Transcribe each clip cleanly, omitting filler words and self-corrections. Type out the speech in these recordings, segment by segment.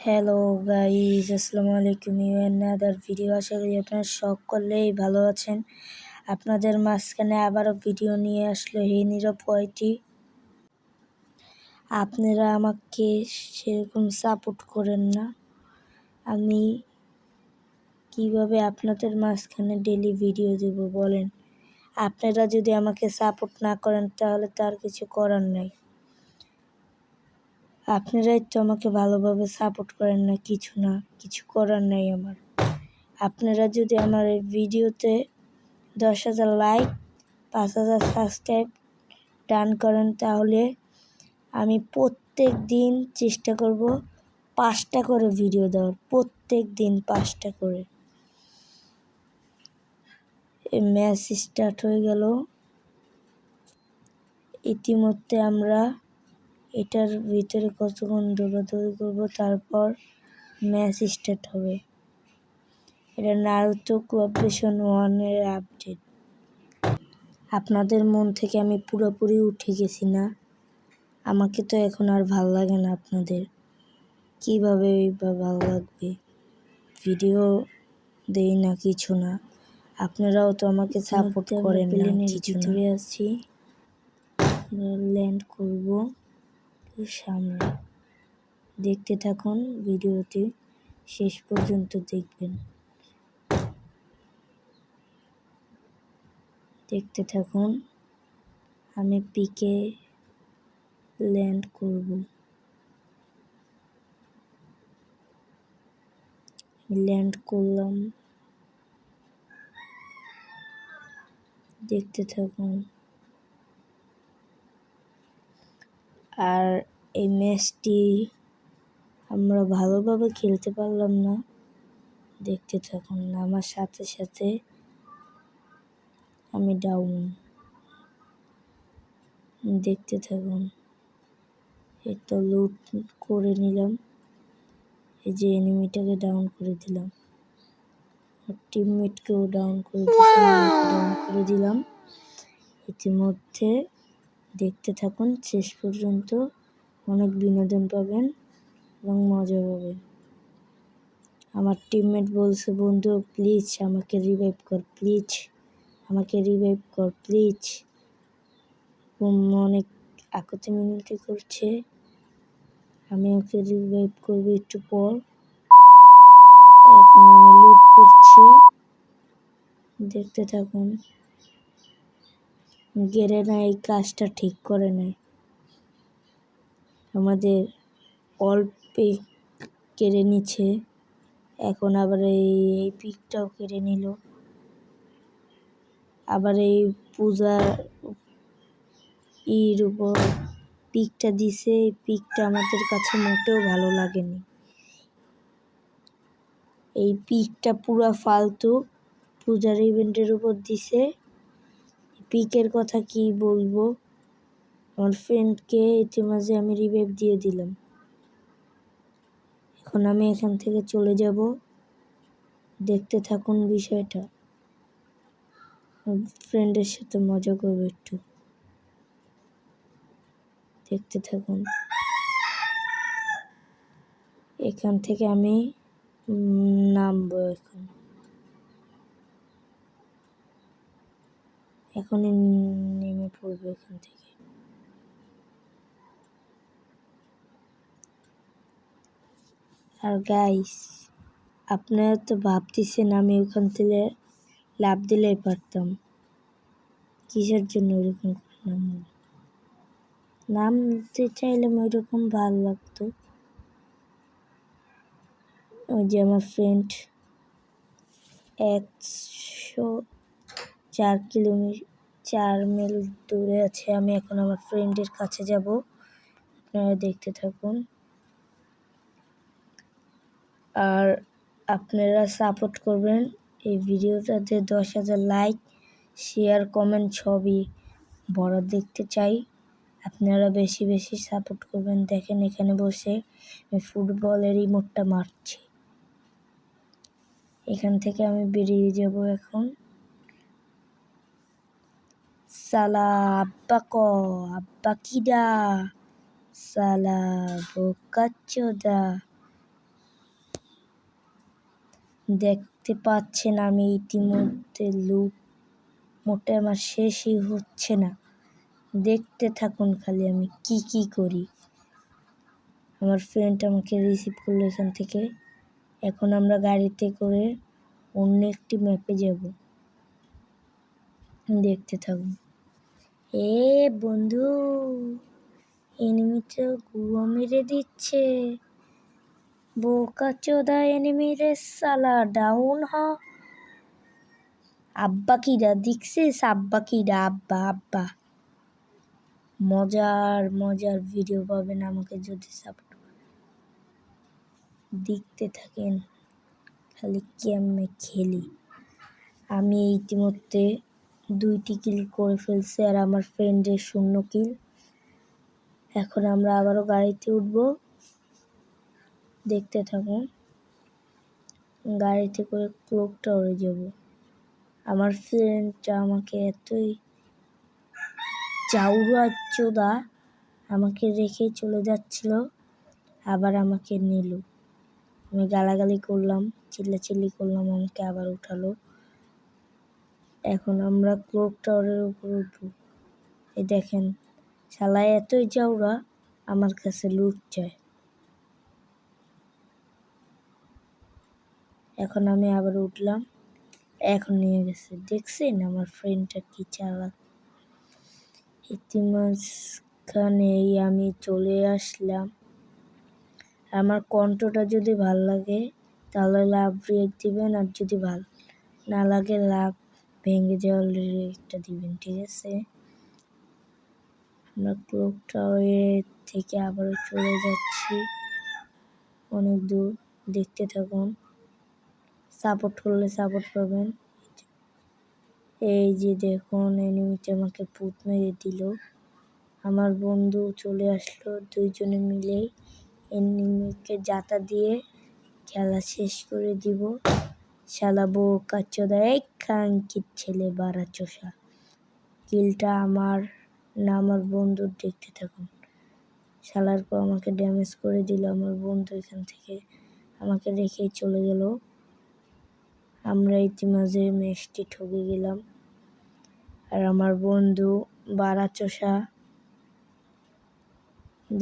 Hello guys, আসসালামু আলাইকুম। Other video. আশা করি আপনারা সকলেই ভালো আছেন। আপনাদের মাঝখানে আবারও ভিডিও নিয়ে আসলো হে নীরব ওয়াইটি। আপনারা আমাকে সেরকম সাপোর্ট করেন না। আমি কিভাবে আপনাদের মাঝখানে ডেলি ভিডিও দেব বলেন? আপনারা যদি আমাকে সাপোর্ট না করেন তাহলে তার কিছু করার নাই। আপনারাই তো আমাকে ভালোভাবে সাপোর্ট করেন না, কিছু করার নাই আমার। আপনারা যদি আমার এই ভিডিওতে 10,000 লাইক, 5,000 সাবস্ক্রাইব ডান করেন তাহলে আমি প্রত্যেক দিন চেষ্টা করব 5টা করে ভিডিও দেওয়ার, প্রত্যেক দিন 5টা করে। এই ম্যাচ স্টার্ট হয়ে গেল। ইতিমধ্যে আমরা এটার ভিতরে কতক্ষণ দৌড়াদৌড়ি করব, তারপর ম্যাচ স্টার্ট হবে। এটা নারুতো কোঅপারেশন 1 এর আপডেট। আপনাদের মন থেকে আমি পুরোপুরি উঠে গেছি না? আমাকে তো এখন আর ভাল লাগে না আপনাদের। কীভাবে বা ভালো লাগবে? ভিডিও দেই না, কিছু না। আপনারাও তো আমাকে সাপোর্ট করেন না, কিছু না। আছি, ল্যান্ড করব সামনে। দেখতে থাকুন, ভিডিওটি শেষ পর্যন্ত দেখবেন। দেখতে থাকুন, আমি পিকে ল্যান্ড করব। ল্যান্ড করলাম, দেখতে থাকুন। আর এই ম্যাচটি আমরা ভালোভাবে খেলতে পারলাম না। দেখতে থাকুন, আমার সাথে সাথে আমি ডাউন। দেখতে থাকুন। এটা লুট করে নিলাম, এই যে এনিমিটাকে ডাউন করে দিলাম, টিমমেটকেও ডাউন করে দিলাম। ইতিমধ্যে দেখতে থাকুন শেষ পর্যন্ত, অনেক বিনোদন পাবেন এবং মজা পাবেন। আমার টিমমেট বলছে, বন্ধু প্লিজ আমাকে রিভাইভ কর, প্লিজ আমাকে রিভাইভ কর, প্লিজ। অনেক আকতি মিনতি করছে, আমি ওকে রিভাইভ করবো একটু পর। এখন আমি লুট করছি, দেখতে থাকুন। গেরে না এই কাজটা ঠিক করে নেয়, আমাদের অল্প কেড়ে নিচ্ছে। এখন আবার এই পিকটাও কেড়ে নিল। আবার এই পূজার উপর পিকটা দিছে, এই পিকটা আমাদের কাছে মোটেও ভালো লাগেনি। এই পিকটা পুরা ফালতু, পূজার ইভেন্টের উপর দিছে। পিকের কথা কি বলবো, আমার ফ্রেন্ডকে ইতিমাঝে আমি রিভাইভ দিয়ে দিলাম। এখন আমি এখান থেকে চলে যাব, দেখতে থাকুন বিষয়টা। ফ্রেন্ডের সাথে মজা করবো একটু, দেখতে থাকুন। এখান থেকে আমি নামবো, এখনই নেমে পড়বো এখান থেকে। আর গাইস, আপনারা তো ভাবতেছেন আমি ওখান থেকে লাভ দিলেই পারতাম, কিসের জন্য ওরকম করে নামতে চাইলে ওইরকম ভালো লাগতো। ওই যে আমার ফ্রেন্ড 104 মাইল দূরে আছে, আমি এখন আমার ফ্রেন্ডের কাছে যাব। আপনারা দেখতে থাকুন। আর আপনারা সাপোর্ট করবেন। এই ভিডিওটাতে 10,000 লাইক, শেয়ার, কমেন্ট সবই বড় দেখতে চাই। আপনারা বেশি বেশি সাপোর্ট করবেন। দেখেন এখানে বসে আমি ফুটবলের রিমোটটা মারছি। এখান থেকে আমি বেরিয়ে যাব এখন। সালা আব্বা আব্বা কিডা, সালা বোকাচোদা। দেখতে পাচ্ছেন আমি ইতিমধ্যে লুট মোটে আমার শেষই হচ্ছে না। দেখতে থাকুন খালি আমি কি করি। আমার ফ্রেন্ড আমাকে রিসিভ করলো এখান থেকে। এখন আমরা গাড়িতে করে অন্য একটি ম্যাপে যাব। দেখতে থাকুন। বন্ধু, এনিমিটা গুয়া মেরে দিচ্ছে। বোকাচোদা এনিমি রে সালা, ডাউন হ। আব্বা কিরা দেখছিস? আব্বা কিরা? আব্বা মজার ভিডিও পাবেন আমাকে যদি সাপোর্ট দেখতে থাকেন খালি কেমনে খেলি। আমি ইতিমধ্যে 2টি কিল করে ফেলছি আর আমার ফ্রেন্ডের 0 কিল। এখন আমরা আবারও গাড়িতে উঠব। দেখতে থাকুন। গাড়িতে করে ক্লক টাওয়ারে যাব। আমার ফ্রেন্ডটা আমাকে এতই চাউরা চোদা আমাকে রেখে চলে যাচ্ছিল, আবার আমাকে নিল। আমি গালাগালি করলাম, চিল্লাচিল্লি করলাম, আমাকে আবার উঠালো। এখন আমরা ক্লক টাওয়ারের উপর উঠবো। এই দেখেন, শালা এতই চাউরা আমার কাছে লুট চায়। এখন আমি আবার উঠলাম। এখন নিয়ে গেছে। দেখছেন আমার ফ্রেন্ডটা কি চালাক। ইতিমাঝখানেই আমি চলে আসলাম। আমার কণ্ঠটা যদি ভাল লাগে তাহলে লাভ রিয়েক্ট দিবেন, আর যদি ভাল না লাগে লাভ ভেঙে যাওয়ার রিয়েক্টটা দিবেন, ঠিক আছে? আমরা ক্লক টাওয়ার থেকে আবার চলে যাচ্ছি অনেক দূর। দেখতে থাকুন। সাপোর্ট করলে সাপোর্ট পাবেন। এই যে দেখুন, এনিমিটা আমাকে পুত মেরে দিল। আমার বন্ধু চলে আসলো, 2জনে মিলে এনিমিকে জাতা দিয়ে খেলা শেষ করে দিব। শালা বোকাচোদা, এই খানকির ছেলে বাড়া চোষা। কিলটা আমার না আমার বন্ধুর, দেখতে থাকুন। শালার পর আমাকে ড্যামেজ করে দিল। আমার বন্ধু এখান থেকে আমাকে রেখে চলে গেল। আমরা ইতিমাঝে ম্যাচটি ঠকে গেলাম। আর আমার বন্ধু বাড়া চোষা।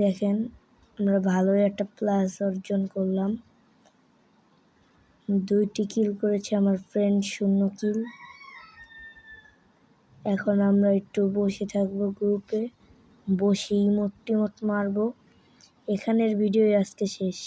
দেখেন, আমরা ভালোই একটা প্লাস অর্জন করলাম। 2টি কিল করেছে আমার ফ্রেন্ড, 0 কিল। এখন আমরা একটু বসে থাকবো গ্রুপে, বসে ইমোট টিমোট মারবো। এখানের ভিডিও আজকে শেষ।